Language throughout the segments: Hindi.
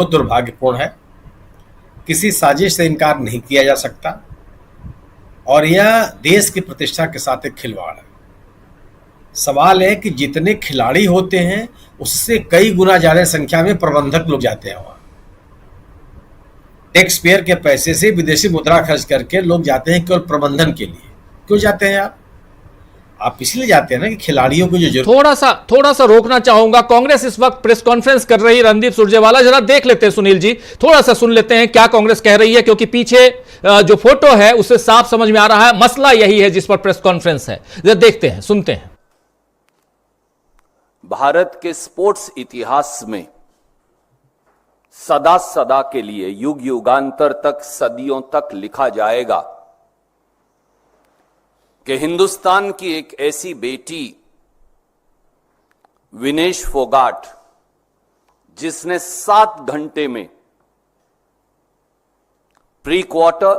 बहुत दुर्भाग्यपूर्ण है। किसी साजिश से इनकार नहीं किया जा सकता और यह देश की प्रतिष्ठा के साथ एक खिलवाड़ है। सवाल है कि जितने खिलाड़ी होते हैं उससे कई गुना ज्यादा संख्या में प्रबंधक लोग जाते हैं। वहां टैक्स पेयर के पैसे से विदेशी मुद्रा खर्च करके लोग जाते हैं केवल प्रबंधन के लिए। क्यों जाते हैं आप इसलिए जाते हैं ना कि खिलाड़ियों को जो जरूरत। थोड़ा सा रोकना चाहूंगा। कांग्रेस इस वक्त प्रेस कॉन्फ्रेंस कर रही, रणदीप सुरजेवाला, जरा देख लेते हैं सुनील जी, थोड़ा सा सुन लेते हैं क्या कांग्रेस कह रही है, क्योंकि पीछे जो फोटो है उससे साफ समझ में आ रहा है मसला यही है जिस पर प्रेस कॉन्फ्रेंस है। जरा देखते हैं, सुनते हैं। भारत के स्पोर्ट्स इतिहास में सदा सदा के लिए, युग युगांतर तक, सदियों तक लिखा जाएगा कि हिंदुस्तान की एक ऐसी बेटी विनेश फोगाट, जिसने 7 घंटे में प्री क्वार्टर,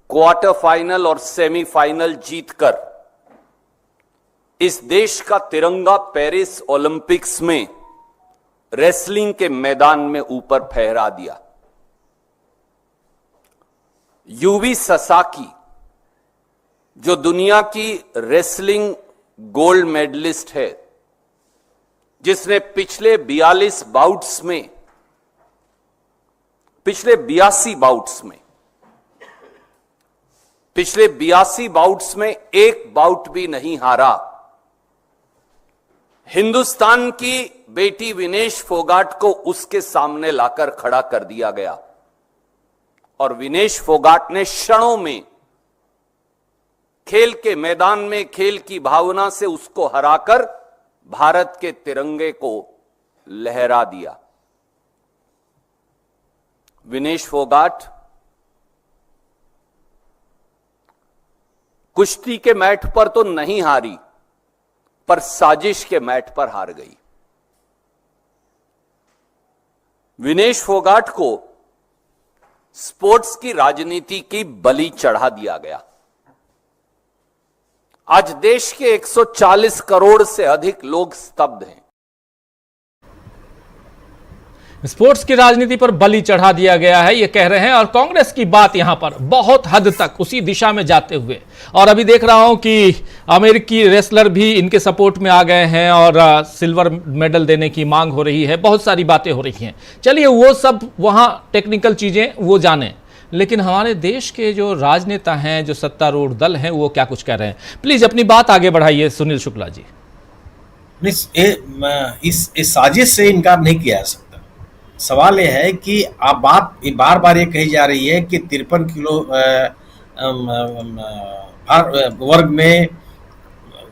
क्वार्टर फाइनल और सेमीफाइनल जीतकर इस देश का तिरंगा पेरिस ओलंपिक्स में रेसलिंग के मैदान में ऊपर फहरा दिया। यूवी ससाकी, जो दुनिया की रेसलिंग गोल्ड मेडलिस्ट है, जिसने पिछले 82 बाउट्स में, पिछले 82 बाउट्स में एक बाउट भी नहीं हारा, हिंदुस्तान की बेटी विनेश फोगाट को उसके सामने लाकर खड़ा कर दिया गया और विनेश फोगाट ने क्षणों में खेल के मैदान में खेल की भावना से उसको हराकर भारत के तिरंगे को लहरा दिया। विनेश फोगाट कुश्ती के मैट पर तो नहीं हारी, पर साजिश के मैट पर हार गई। विनेश फोगाट को स्पोर्ट्स की राजनीति की बलि चढ़ा दिया गया। आज देश के 140 करोड़ से अधिक लोग स्तब्ध हैं। स्पोर्ट्स की राजनीति पर बलि चढ़ा दिया गया है, ये कह रहे हैं। और कांग्रेस की बात यहां पर बहुत हद तक उसी दिशा में जाते हुए, और अभी देख रहा हूं कि अमेरिकी रेसलर भी इनके सपोर्ट में आ गए हैं और सिल्वर मेडल देने की मांग हो रही है, बहुत सारी बातें हो रही हैं। चलिए वो सब वहां टेक्निकल चीजें वो जाने, लेकिन हमारे देश के जो राजनेता हैं, जो सत्तारूढ़ दल हैं, वो क्या कुछ कह रहे हैं। प्लीज अपनी बात आगे बढ़ाइए सुनील शुक्ला जी। इस साजिश से इनकार नहीं किया जा सकता। सवाल यह है कि आप बात बार बार ये कही जा रही है कि 53 किलो वर्ग में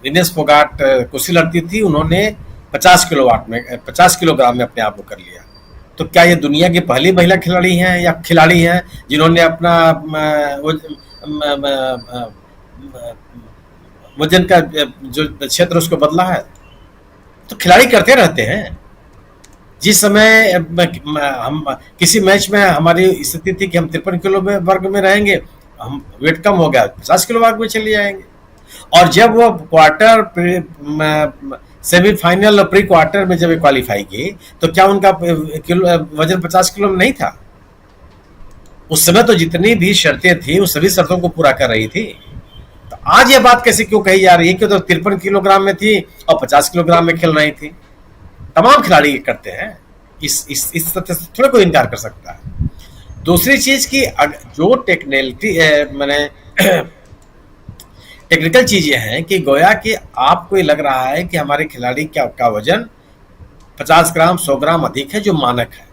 विनेश फोगाट कुश्ती लड़ती थी, उन्होंने 50 किलोग्राम में अपने आप को कर लिया। तो क्या ये दुनिया की पहली महिला खिलाड़ी हैं या खिलाड़ी हैं जिन्होंने अपना वजन का जो क्षेत्र उसको बदला है? तो खिलाड़ी करते रहते हैं। जिस समय हम किसी मैच में हमारी स्थिति थी कि हम 53 किलो वर्ग में रहेंगे, हम वेट कम हो गया 50 किलो वर्ग में चले जाएंगे। और जब वो क्वार्टर, सेमीफाइनल और प्री क्वार्टर में जब क्वालिफाई की, तो क्या उनका वजन 50 किलो में नहीं था? उस समय तो जितनी भी शर्तें थी उस सभी शर्तों को पूरा कर रही थी। तो आज ये बात कैसे क्यों कही जा रही है कि तो 53 किलोग्राम में थी और 50 किलोग्राम में खेल रही थी? तमाम खिलाड़ी करते हैं, इस तथ्य से थोड़ा कोई इनकार कर सकता है। दूसरी चीज की जो टेक्निकल चीजें हैं कि गोया कि आपको लग रहा है कि हमारे खिलाड़ी का वजन 50 ग्राम 100 ग्राम अधिक है जो मानक है,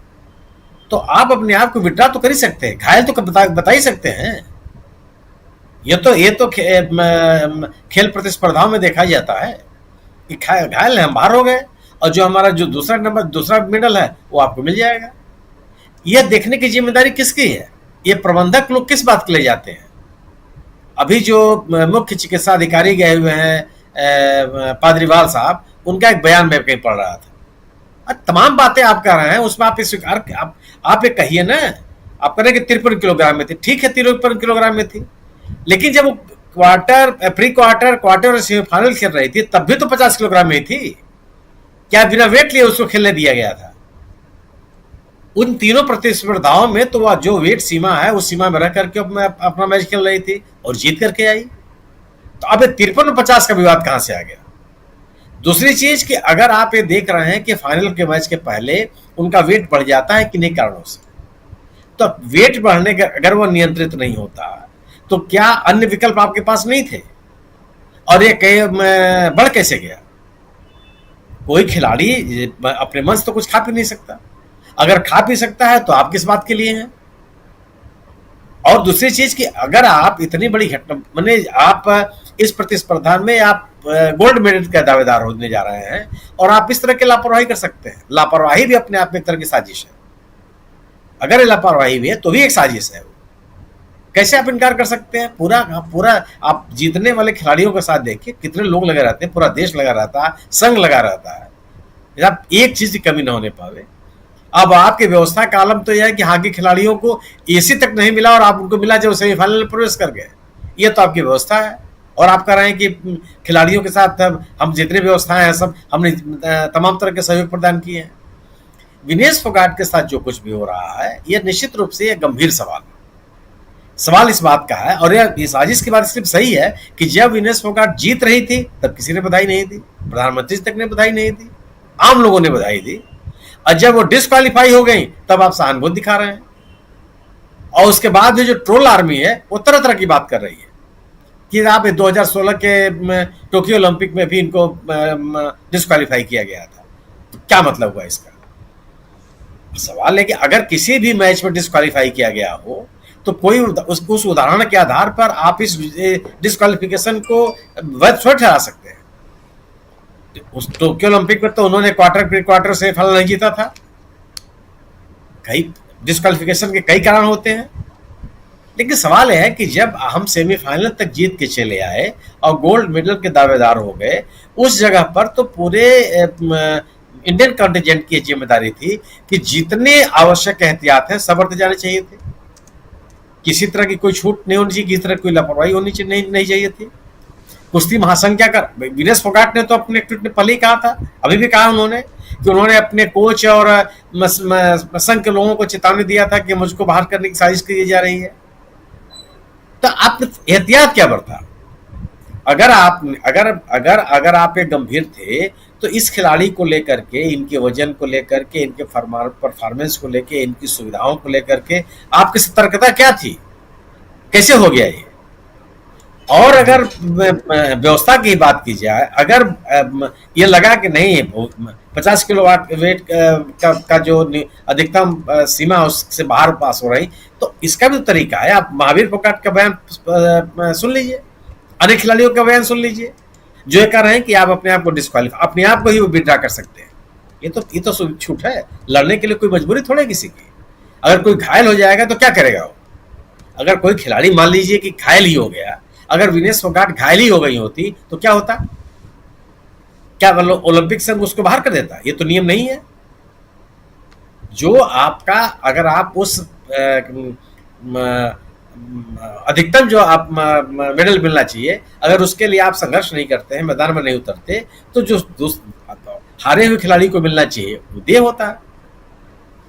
तो आप अपने आप को विड्रा तो कर ही सकते हैं, घायल तो बता ही सकते हैं। ये तो खेल प्रतिस्पर्धाओं में देखा जाता है कि घायल है, हम बाहर हो गए, और जो हमारा जो दूसरा मेडल है वो आपको मिल जाएगा। यह देखने की जिम्मेदारी किसकी है? ये प्रबंधक लोग किस बात के लिए जाते हैं? अभी जो मुख्य चिकित्सा अधिकारी गए हुए हैं पाद्रीवाल साहब, उनका एक बयान मैं कहीं पढ़ रहा था। तमाम बातें आप कर रहे हैं, उसमें आप स्वीकार आप ये कहिए ना, आप कह रहे हैं कि 53 किलोग्राम में थी, ठीक है 53 किलोग्राम में थी, लेकिन जब वो प्री क्वार्टर और सेमीफाइनल खेल रही थी तब भी तो 50 किलोग्राम में थी। क्या बिना वेट लिए उसको खेलने दिया गया था? उन तीनों प्रतिस्पर्धाओं में तो वह जो वेट सीमा है उस सीमा में रह करके अपना मैच खेल रही थी और जीत करके आई। तो अब 53-50 का विवाद कहां से आ गया? दूसरी चीज कि अगर आप ये देख रहे हैं कि फाइनल के मैच के पहले उनका वेट बढ़ जाता है किन्हीं कारणों से, तो वेट बढ़ने का अगर वो नियंत्रित नहीं होता तो क्या अन्य विकल्प आपके पास नहीं थे? और ये बढ़ कैसे गया? कोई खिलाड़ी अपने मन से तो कुछ खा पी नहीं सकता। अगर खा पी सकता है तो आप किस बात के लिए हैं? और दूसरी चीज कि अगर आप इतनी बड़ी घटना माने आप इस प्रतिस्पर्धा में आप गोल्ड मेडल का दावेदार होने जा रहे हैं और आप इस तरह की लापरवाही कर सकते हैं। लापरवाही भी अपने आप में एक तरह की साजिश है। अगर लापरवाही भी है तो भी एक साजिश है। कैसे आप इनकार कर सकते हैं? पूरा आप जीतने वाले खिलाड़ियों के साथ देखिए कितने लोग लगे रहते हैं, पूरा देश लगा रहता है, संघ लगा रहता है, आप एक चीज की कमी ना होने पावे। अब आपकी व्यवस्था का आलम तो यह है कि हॉकी खिलाड़ियों को एसी तक नहीं मिला और आप उनको मिला जब सेमीफाइनल में प्रवेश कर गए। ये तो आपकी व्यवस्था है। और आप कह रहे हैं कि खिलाड़ियों के साथ हम जितनी व्यवस्थाएं हैं सब हमने तमाम तरह के सहयोग प्रदान किए हैं। विनेश फोगाट के साथ जो कुछ भी हो रहा है यह निश्चित रूप से यह गंभीर सवाल है। सवाल इस बात का है और यह साजिश की बात सिर्फ सही है कि जब विनेश फोगाट जीत रही थी तब किसी ने बधाई नहीं दी, प्रधानमंत्री तक ने बधाई नहीं दी, आम लोगों ने बधाई दी। और जब वो डिस्क्वालीफाई हो गई तब आप सहानुभूति दिखा रहे हैं। और उसके बाद भी जो ट्रोल आर्मी है वो तरह तरह की बात कर रही है कि आप 2016 के टोक्यो ओलंपिक में भी इनको डिस्क्वालीफाई किया गया था। तो क्या मतलब हुआ इसका? सवाल है कि अगर किसी भी मैच में डिस्क्वालीफाई किया गया हो तो कोई उस उदाहरण के आधार पर आप इस डिस्क्वालिफिकेशन को वैध थोड़ा ठहरा सकते हैं। उस टोक्यो ओलंपिक में तो उन्होंने क्वार्टर प्री क्वार्टर से फाइनल नहीं जीता था। कई डिस्क्वालिफिकेशन के कई कारण होते हैं, लेकिन सवाल यह है कि जब हम सेमीफाइनल तक जीत के चले आए और गोल्ड मेडल के दावेदार हो गए, उस जगह पर तो पूरे इंडियन कंटिजेंट की जिम्मेदारी थी कि जितने आवश्यक एहतियात हैं सब बरते जाने चाहिए थे। किसी तरह की कोई छूट नहीं होनी चाहिए, किसी तरह की कोई लापरवाही होनी चाहिए नहीं चाहिए थी। कुश्ती महासंघ क्या कर, विनेश फोगाट ने तो अपने ट्वीट में पहले ही कहा था, अभी भी कहा उन्होंने कि उन्होंने अपने कोच और संघ के लोगों को चेतावनी दिया था कि मुझको बाहर करने की साजिश की जा रही है। तो आप एहतियात क्या बरता? अगर आप एक गंभीर थे तो इस खिलाड़ी को लेकर के, इनके वजन को लेकर के, इनके परफॉर्मेंस को लेकर, इनकी सुविधाओं को लेकर के आपकी सतर्कता क्या थी? कैसे हो गया ये? और अगर व्यवस्था की बात की जाए, अगर ये लगा कि नहीं 50 किलो वेट का जो अधिकतम सीमा उससे बाहर पास हो रही, तो इसका भी तो तरीका है। आप महावीर फोगाट का बयान सुन लीजिए, अन्य खिलाड़ियों का बयान सुन लीजिए जो ये कह रहे हैं कि आप अपने आप को डिस्क्वालीफाई, अपने आप को ही विड्रॉ कर सकते हैं। ये तो छूट है। लड़ने के लिए कोई मजबूरी थोड़ी किसी की। अगर कोई घायल हो जाएगा तो क्या करेगा वो? अगर कोई खिलाड़ी मान लीजिए कि घायल ही हो गया, अगर विनेश फोगाट घायल ही हो गई होती तो क्या होता? क्या मतलब ओलंपिक संघ उसको बाहर कर देता? ये तो नियम नहीं है। जो आपका, अगर आप उस अधिकतम जो आप मेडल मिलना चाहिए, अगर उसके लिए आप संघर्ष नहीं करते हैं, मैदान में नहीं उतरते, तो जो हारे हुए खिलाड़ी को मिलना चाहिए वो दे होता है।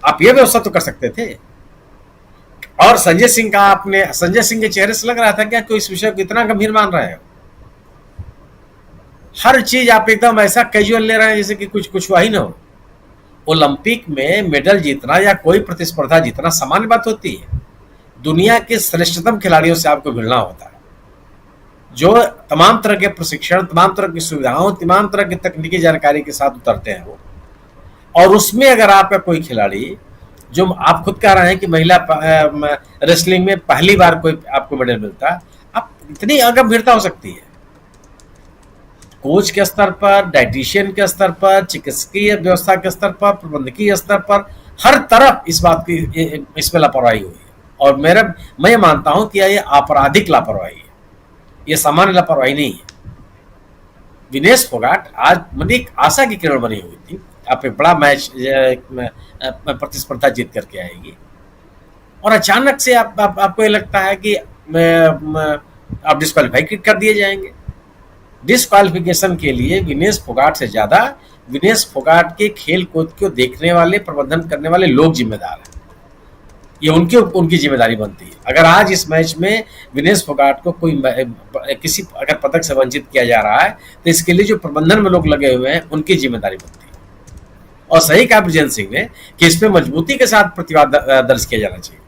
आप ये व्यवस्था तो कर सकते थे। और संजय सिंह के चेहरे से लग रहा था क्या कोई इस विषय को इतना गंभीर मान रहे हैं? हर चीज आप एकदम ऐसा कैजुअल ले रहे हैं जैसे कि कुछ हुआ ही ना हो। ओलंपिक में मेडल जीतना या कोई प्रतिस्पर्धा जीतना सामान्य बात होती है। दुनिया के श्रेष्ठतम खिलाड़ियों से आपको मिलना होता है, जो तमाम तरह के प्रशिक्षण, तमाम तरह की सुविधाओं, तमाम तरह की तकनीकी जानकारी के साथ उतरते हैं वो। और उसमें अगर आपका कोई खिलाड़ी, जो आप खुद कह रहे हैं कि महिला रेसलिंग में पहली बार कोई आपको मेडल मिलता, अब इतनी अगंभीरता हो सकती है। कोच के स्तर पर, डाइटिशियन के स्तर पर, चिकित्सकीय व्यवस्था के स्तर पर, प्रबंधकीय स्तर पर, हर तरफ इस बात की, इसमें लापरवाही हुई है। और मैं मानता हूं कि ये आपराधिक लापरवाही है, ये सामान्य लापरवाही नहीं है। विनेश फोगाट आज मतलब एक आशा की किरण बनी हुई थी, आप एक बड़ा मैच प्रतिस्पर्धा जीत करके आएगी, और अचानक से आपको ये लगता है कि आप डिस्क्वालीफाई कर दिए जाएंगे। डिस्क्वालिफिकेशन के लिए विनेश फोगाट से ज्यादा विनेश फोगाट के खेल कूद को देखने वाले, प्रबंधन करने वाले लोग जिम्मेदार हैं। ये उनकी जिम्मेदारी बनती है। अगर आज इस मैच में विनेश फोगाट को कोई किसी अगर पदक से वंचित किया जा रहा है तो इसके लिए जो प्रबंधन में लोग लगे हुए हैं उनकी जिम्मेदारी बनती है। और सही कहा ब्रिजेंद्र सिंह ने कि इसमें मजबूती के साथ प्रतिवाद दर्ज किया जाना चाहिए।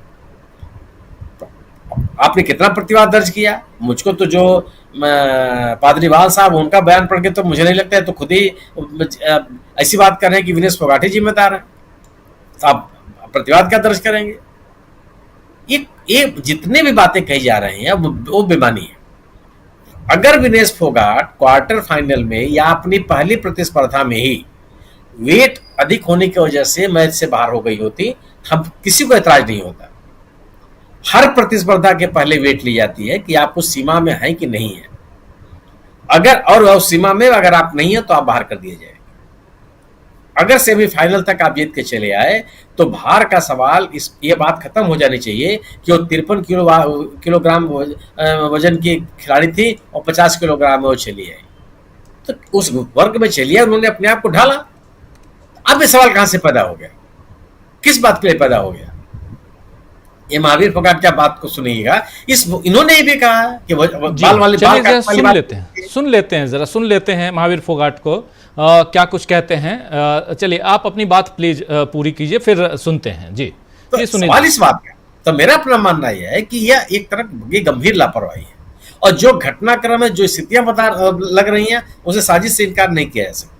आपने कितना प्रतिवाद दर्ज किया? मुझको तो जो पादरीवाल साहब उनका बयान पढ़ के तो मुझे नहीं लगता है, तो खुद ही ऐसी बात कर रहे हैं कि विनेश फोगाट ही जिम्मेदार है। तो आप प्रतिवाद क्या दर्ज करेंगे? ये जितने भी बातें कही जा रही हैं वो बेमानी है। अगर विनेश फोगाट क्वार्टर फाइनल में या अपनी पहली प्रतिस्पर्धा में ही वेट अधिक होने की वजह से मैच से बाहर हो गई होती, हम किसी को ऐतराज नहीं होता। हर प्रतिस्पर्धा के पहले वेट ली जाती है कि आप उस सीमा में हैं कि नहीं है। अगर और उस सीमा में अगर आप नहीं है तो आप बाहर कर दिए जाएंगे। अगर सेमीफाइनल तक आप जीत के चले आए तो भार का सवाल, ये बात खत्म हो जानी चाहिए कि वो 53 किलोग्राम वजन की खिलाड़ी थी और 50 किलोग्राम में वो चली आई, तो उस वर्ग में चली आई, उन्होंने अपने आप को ढाला। अब ये सवाल कहां से पैदा हो गया? किस बात के लिए पैदा हो गया? ये महावीर फोगाट क्या बात को सुनिएगा, इन्होंने ये भी कहा कि बाल वाली सुन लेते हैं महावीर फोगाट को क्या कुछ कहते हैं। चलिए आप अपनी बात प्लीज पूरी कीजिए, फिर सुनते हैं। जी तो सवाल इस बात का, तो मेरा अपना मानना यह है कि यह एक तरह की गंभीर लापरवाही है और जो घटनाक्रम में जो स्थितियां लग रही हैं उसे साजिश से इनकार नहीं किया जा सकता।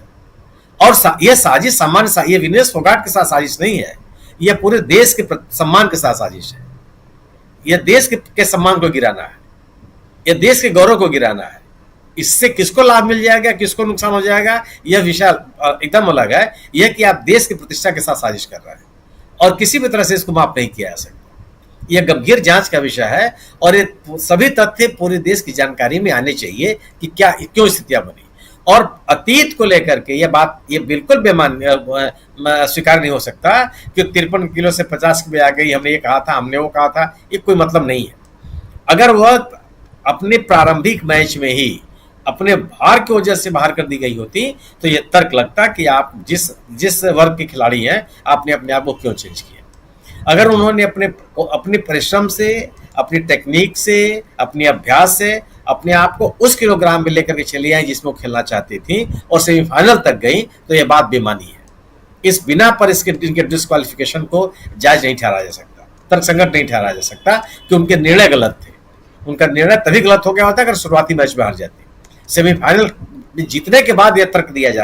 और यह साजिश सामान्य, ये विनेश फोगाट के साथ साजिश नहीं है, यह पूरे देश के सम्मान के साथ साजिश है। यह देश के सम्मान को गिराना है, यह देश के गौरव को गिराना है। इससे किसको लाभ मिल जाएगा, किसको नुकसान हो जाएगा, यह विषय एकदम अलग है। यह कि आप देश की प्रतिष्ठा के साथ साजिश कर रहे हैं और किसी भी तरह से इसको माफ नहीं किया जा सकता। यह गंभीर जांच का विषय है और ये सभी तथ्य पूरे देश की जानकारी में आने चाहिए कि क्या क्यों स्थितियां बनी। और अतीत को लेकर के यह बात, ये बिल्कुल स्वीकार नहीं हो सकता कि 53 किलो से 50 किलो आ गई, हमने ये कहा था, हमने वो कहा था, ये कोई मतलब नहीं है। अगर वह अपने प्रारंभिक मैच में ही अपने भार की वजह से बाहर कर दी गई होती तो यह तर्क लगता कि आप जिस वर्ग के खिलाड़ी हैं आपने अपने आप को क्यों चेंज किया। अगर उन्होंने अपने परिश्रम से, अपनी टेक्निक से, अपने अभ्यास से अपने आप को उस किलोग्राम में लेकर के चली आई जिसमें वो खेलना चाहती थी और सेमीफाइनल तक गई, तो यह बात बेमानी है। इस बिना पर इनके डिस्क्वालिफिकेशन को जायज नहीं ठहराया जा सकता, तर्कसंगत नहीं ठहराया जा सकता कि उनके निर्णय गलत थे। उनका निर्णय तभी गलत हो गया होता अगर शुरुआती मैच में हार जाती। सेमीफाइनल जीतने के बाद यह तर्क दिया जाना